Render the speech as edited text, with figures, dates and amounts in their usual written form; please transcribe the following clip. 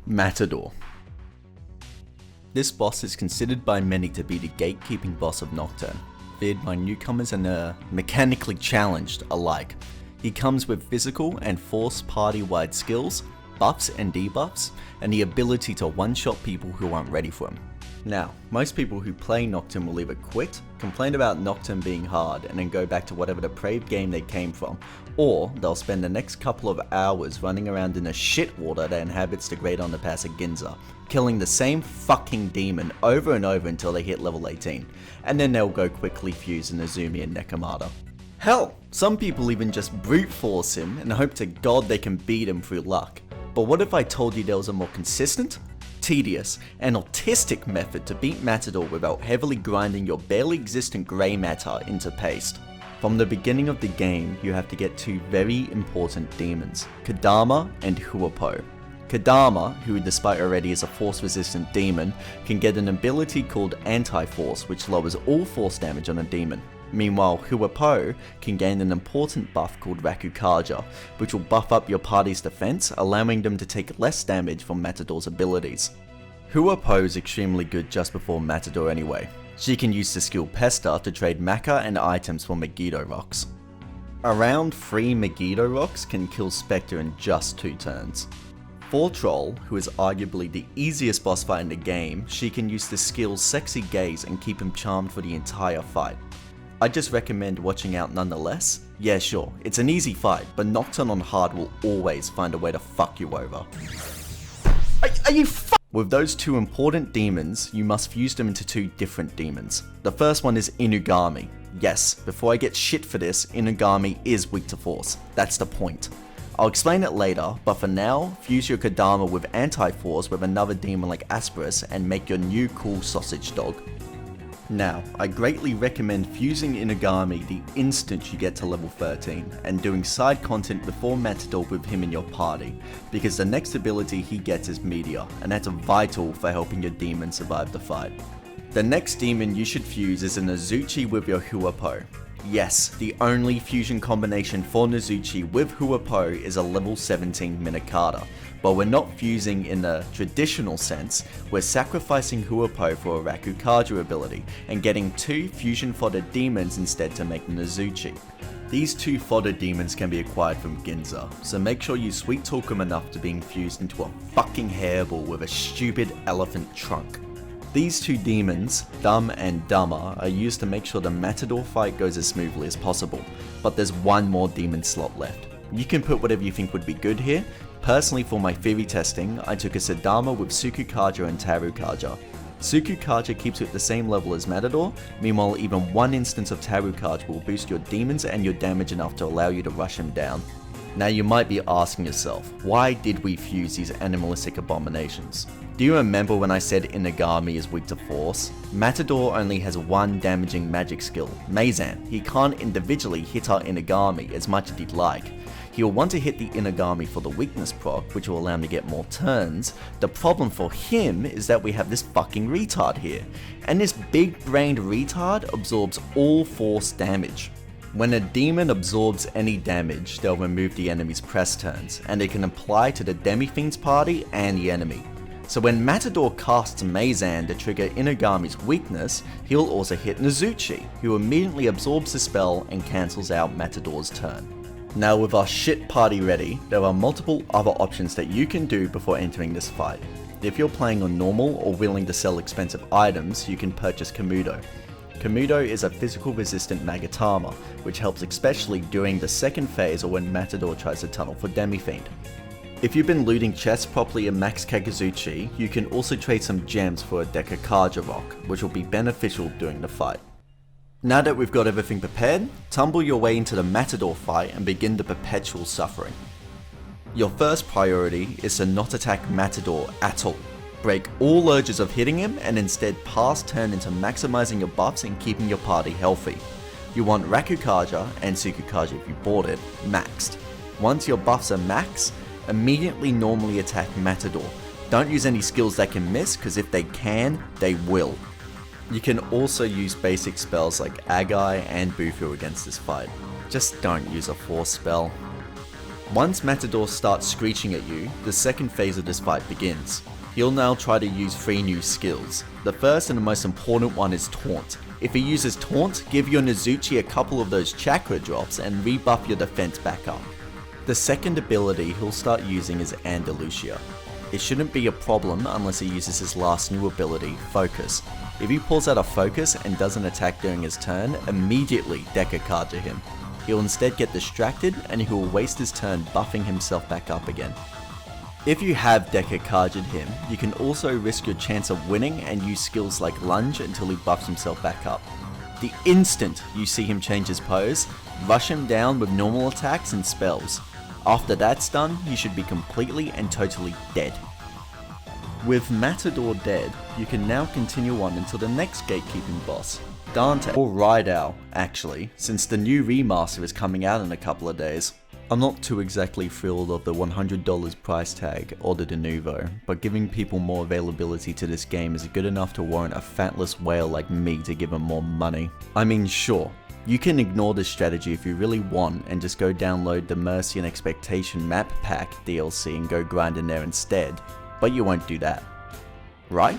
Matador. This boss is considered by many to be the gatekeeping boss of Nocturne, feared by newcomers and mechanically challenged alike. He comes with physical and force party-wide skills, buffs and debuffs, and the ability to one-shot people who aren't ready for him. Now, most people who play Nocturne will either quit, complain about Nocturne being hard, and then go back to whatever depraved game they came from, or they'll spend the next couple of hours running around in a shit water that inhabits the Great Underpass of Ginza, killing the same fucking demon over and over until they hit level 18, and then they'll go quickly fuse Inazumi and Nekomata. Hell, some people even just brute force him and hope to God they can beat him through luck. But what if I told you there was a more consistent, tedious, and autistic method to beat Matador without heavily grinding your barely existent grey matter into paste? From the beginning of the game, you have to get two very important demons, Kadama and Huapo. Kadama, who despite already is a force-resistant demon, can get an ability called Anti-Force, which lowers all force damage on a demon. Meanwhile, Huapo can gain an important buff called Rakukaja, which will buff up your party's defense, allowing them to take less damage from Matador's abilities. Huapo is extremely good just before Matador anyway. She can use the skill Pesta to trade Mecha and items for Megiddo rocks. Around 3 Megiddo rocks can kill Spectre in just 2 turns. For Troll, who is arguably the easiest boss fight in the game, she can use the skill Sexy Gaze and keep him charmed for the entire fight. I just recommend watching out nonetheless. Yeah sure, it's an easy fight, but Nocturne on hard will always find a way to fuck you over. Are you With those 2 important demons, you must fuse them into 2 different demons. The first one is Inugami. Yes, before I get shit for this, Inugami is weak to force. That's the point. I'll explain it later, but for now, fuse your Kadama with Anti-Force with another demon like Asperus and make your new cool sausage dog. Now, I greatly recommend fusing Inugami the instant you get to level 13, and doing side content before Matador with him in your party, because the next ability he gets is Meteor, and that's vital for helping your demon survive the fight. The next demon you should fuse is a Nezuchi with your Huapo. Yes, the only fusion combination for Nezuchi with Huapo is a level 17 Minakata, but we're not fusing in the traditional sense, we're sacrificing Huapo for a Rakukaja ability and getting 2 fusion fodder demons instead to make Nezuchi. These 2 fodder demons can be acquired from Ginza, so make sure you sweet talk them enough to being fused into a fucking hairball with a stupid elephant trunk. These 2 demons, Dumb and Dumber, are used to make sure the Matador fight goes as smoothly as possible, but there's 1 more demon slot left. You can put whatever you think would be good here. Personally, for my theory testing, I took a Sadama with Sukukaja and Tarukaja. Sukukaja keeps you at the same level as Matador, meanwhile even 1 instance of Tarukaja will boost your demons and your damage enough to allow you to rush him down. Now you might be asking yourself, why did we fuse these animalistic abominations? Do you remember when I said Inugami is weak to force? Matador only has 1 damaging magic skill, Meizan. He can't individually hit our Inugami as much as he'd like. He'll want to hit the Inugami for the weakness proc, which will allow him to get more turns. The problem for him is that we have this fucking retard here, and this big-brained retard absorbs all force damage. When a demon absorbs any damage, they'll remove the enemy's press turns, and they can apply to the Demi-Fiend's party and the enemy. So when Matador casts Meizan to trigger Inugami's weakness, he'll also hit Nezuchi, who immediately absorbs the spell and cancels out Matador's turn. Now with our shit party ready, there are multiple other options that you can do before entering this fight. If you're playing on normal or willing to sell expensive items, you can purchase Kamudo. Kamudo is a physical resistant Magatama, which helps especially during the second phase or when Matador tries to tunnel for Demi-Fiend. If you've been looting chests properly in Max Kakazuchi, you can also trade some gems for a Dekakaja rock, which will be beneficial during the fight. Now that we've got everything prepared, tumble your way into the Matador fight and begin the perpetual suffering. Your first priority is to not attack Matador at all. Break all urges of hitting him and instead pass turn into maximizing your buffs and keeping your party healthy. You want Rakukaja, and Sukukaja if you bought it, maxed. Once your buffs are max, immediately normally attack Matador. Don't use any skills that can miss, because if they can, they will. You can also use basic spells like Agai and Bufu against this fight. Just don't use a force spell. Once Matador starts screeching at you, the second phase of this fight begins. He'll now try to use 3 new skills. The first and the most important one is Taunt. If he uses Taunt, give your Nezuchi a couple of those chakra drops and rebuff your defense back up. The second ability he'll start using is Andalusia. It shouldn't be a problem unless he uses his last new ability, Focus. If he pulls out a Focus and doesn't attack during his turn, immediately Deca Kaja him. He'll instead get distracted and he will waste his turn buffing himself back up again. If you have Deca Kaja'd him, you can also risk your chance of winning and use skills like Lunge until he buffs himself back up. The instant you see him change his pose, rush him down with normal attacks and spells. After that's done, you should be completely and totally dead. With Matador dead, you can now continue on until the next gatekeeping boss, Dante, or Rydal actually, since the new remaster is coming out in a couple of days. I'm not too exactly thrilled of the $100 price tag or the de novo, but giving people more availability to this game is good enough to warrant a fatless whale like me to give him more money. I mean, sure, you can ignore this strategy if you really want and just go download the Mercy and Expectation Map Pack DLC and go grind in there instead, but you won't do that, right?